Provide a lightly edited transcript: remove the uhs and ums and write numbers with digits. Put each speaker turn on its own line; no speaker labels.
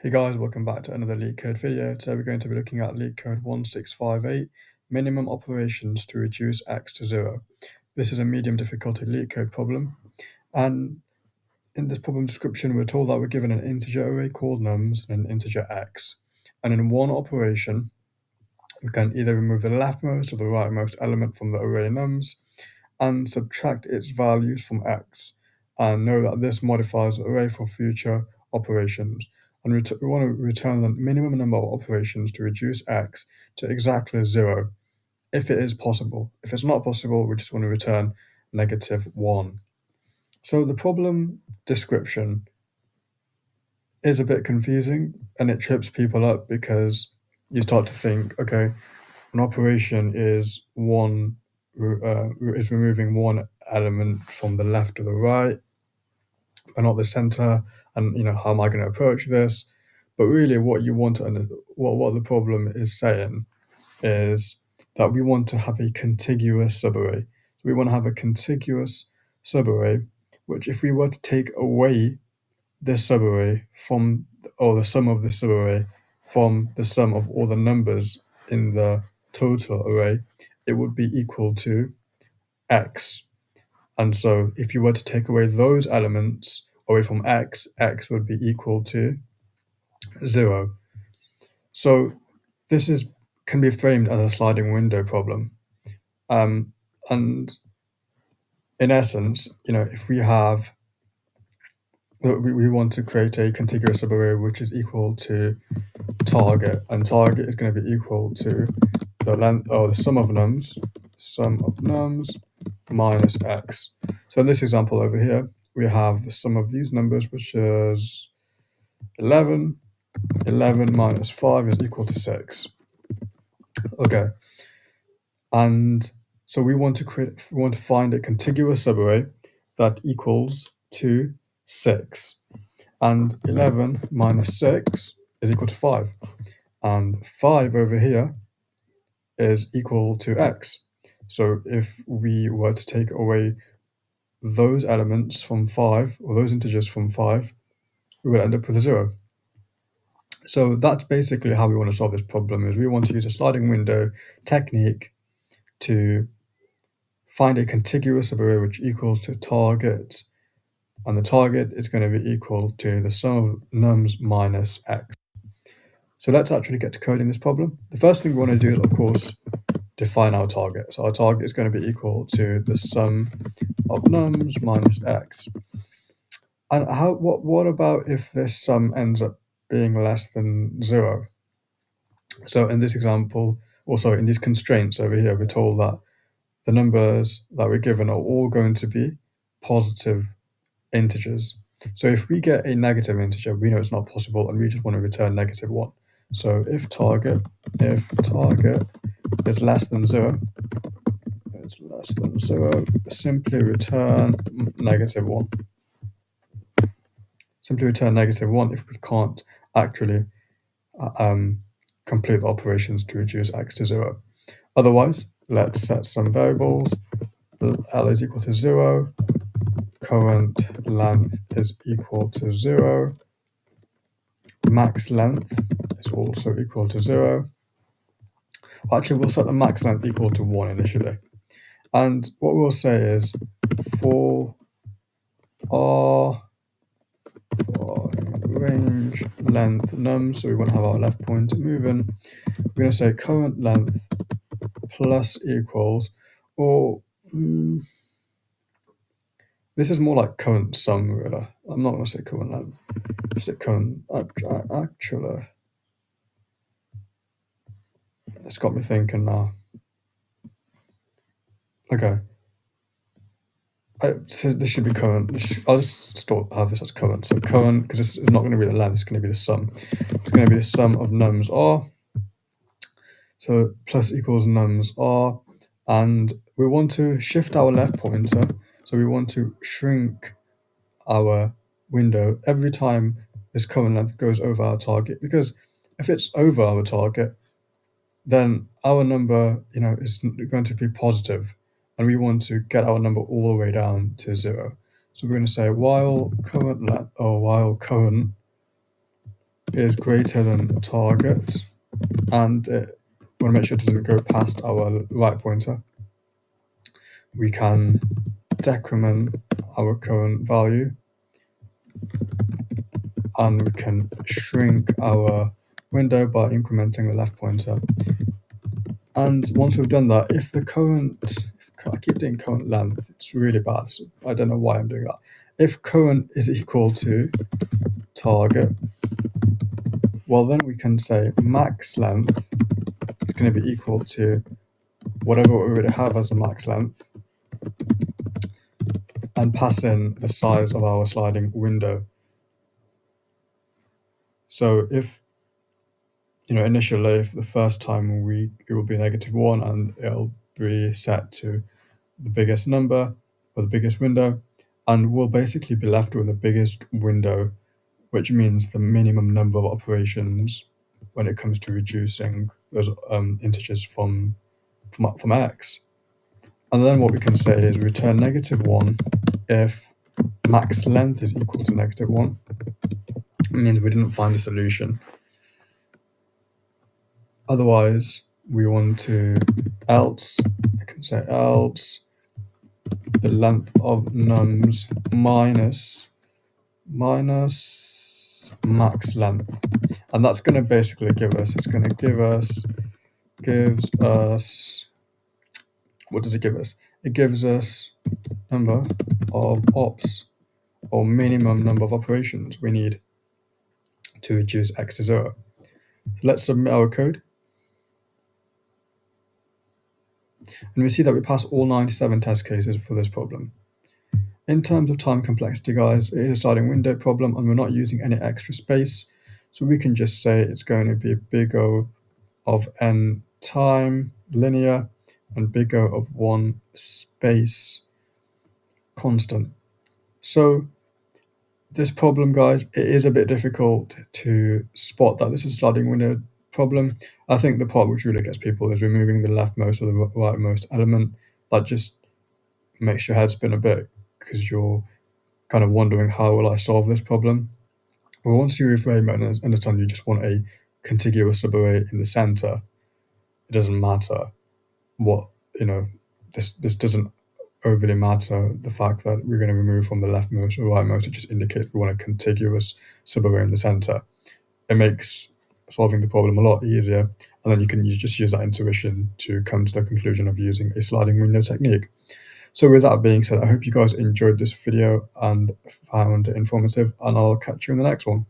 Hey guys, welcome back to another Leetcode video. Today we're going to be looking at Leetcode 1658, minimum operations to reduce x to 0. This is a medium difficulty Leetcode problem, and in this problem description we're told that we're given an integer array called nums and an integer x. And in one operation, we can either remove the leftmost or the rightmost element from the array nums and subtract its values from x, and know that this modifies the array for future operations. And we want to return the minimum number of operations to reduce x to exactly 0, if it is possible. If it's not possible, we just want to return -1. So the problem description is a bit confusing, and it trips people up because you start to think, okay, an operation is removing one element from the left or the right, but not the center. And how am I going to approach this? But really, what you want to what the problem is saying is that we want to have a contiguous subarray. We want to have a contiguous subarray, which if we were to take away this subarray from, or the sum of this subarray from the sum of all the numbers in the total array, it would be equal to x. And so if you were to take away those elements away from x, x would be equal to 0. So this can be framed as a sliding window problem. And in essence, if we want to create a contiguous subarray which is equal to target, and target is going to be equal to the length, or the sum of nums minus x. So in this example over here, we have the sum of these numbers, which is 11. 11 minus 5 is equal to 6. Okay, and so we want to find a contiguous subarray that equals to 6, and 11 minus 6 is equal to 5, and 5 over here is equal to x. So if we were to take away those elements from 5, or those integers from 5, we would end up with a 0. So that's basically how we want to solve this problem. Is we want to use a sliding window technique to find a contiguous subarray which equals to target, and the target is going to be equal to the sum of nums minus x. So let's actually get to coding this problem. The first thing we want to do is, of course, define our target. So our target is going to be equal to the sum of nums minus x. And what about if this sum ends up being less than 0? So in this example, also in these constraints over here, we're told that the numbers that we're given are all going to be positive integers. So if we get a negative integer, we know it's not possible, and we just want to return -1. So if target is less than 0, simply return -1. Simply return -1 if we can't actually complete the operations to reduce x to 0. Otherwise, let's set some variables. L is equal to 0, current length is equal to 0, max length is also equal to 0. Well, actually, we'll set the max length equal to 1 initially. And what we'll say is for our range length num, so we want to have our left pointer moving, we're going to say current length plus equals, or this is more like current sum, really. I'm not going to say current length, just say current actually. It's got me thinking now. Okay. So this should be current. I'll just have this as current. So current, because this is not going to be the length, it's going to be the sum. It's going to be the sum of nums r. So plus equals nums r. And we want to shift our left pointer. So we want to shrink our window every time this current length goes over our target, because if it's over our target, then our number, is going to be positive, and we want to get our number all the way down to 0. So we're going to say while current is greater than target, and we want to make sure it doesn't go past our right pointer, we can decrement our current value, and we can shrink our window by incrementing the left pointer. And once we've done that, if the current, I keep doing current length, it's really bad. So I don't know why I'm doing that. If current is equal to target, well, then we can say max length is going to be equal to whatever we already have as a max length, and pass in the size of our sliding window. So if, initially, if the first time it will be -1 and it'll be set to the biggest number or the biggest window, and we'll basically be left with the biggest window, which means the minimum number of operations when it comes to reducing those integers from x. And then what we can say is return -1 if max length is equal to -1. It means we didn't find a solution. Otherwise, we want to else, I can say else the length of nums minus max length. And that's going to basically gives us, what does it give us? It gives us number of ops, or minimum number of operations we need to reduce x to 0. So let's submit our code. And we see that we pass all 97 test cases for this problem. In terms of time complexity, guys, it is a sliding window problem and we're not using any extra space. So we can just say it's going to be big O of n time linear and big O of 1 space constant. So this problem, guys, it is a bit difficult to spot that this is a sliding window problem. I think the part which really gets people is removing the leftmost or the rightmost element. That just makes your head spin a bit because you're kind of wondering, how will I solve this problem? Well, once you reframe it and understand you just want a contiguous subarray in the center, it doesn't matter what, this doesn't overly matter the fact that we're going to remove from the leftmost or rightmost. It just indicates we want a contiguous subarray in the center. It makes solving the problem a lot easier, and then you can just use that intuition to come to the conclusion of using a sliding window technique. So with that being said, I hope you guys enjoyed this video and found it informative, and I'll catch you in the next one.